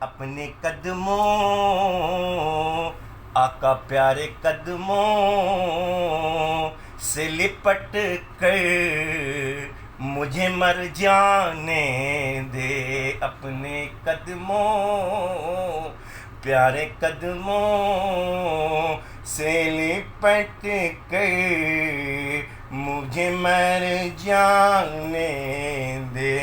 اپنے قدموں آقا پیارے قدموں سے لپٹ کر مجھے مر جانے دے، اپنے قدموں پیارے قدموں سے لپٹ کر مجھے مر جانے دے،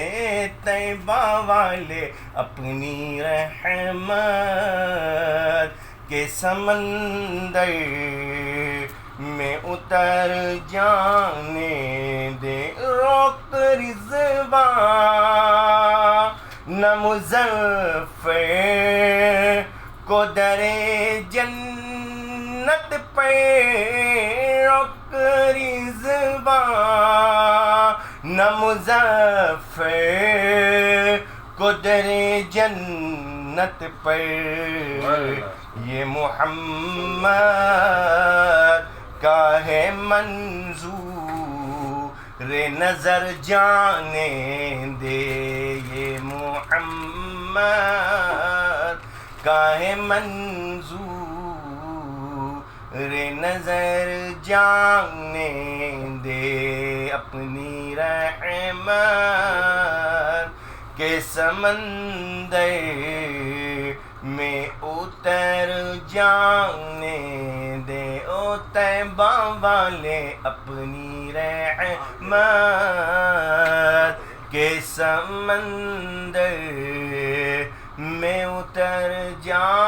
طیبہ والے اپنی رحمت کے سمندر میں اتر جانے دے، روک رضوان نہ مظفر کو در جنت پہ، روک رضوان نہ مظفر کو در جنت پر، یہ محمد کا ہے منظور نظر جانے دے، یہ محمد کا ہے منظور نظر جانے دے، اپنی رحمت کے سمندر میں اتر جانے دے، او طیبہ والے اپنی رحمت کے سمندر میں اتر جانے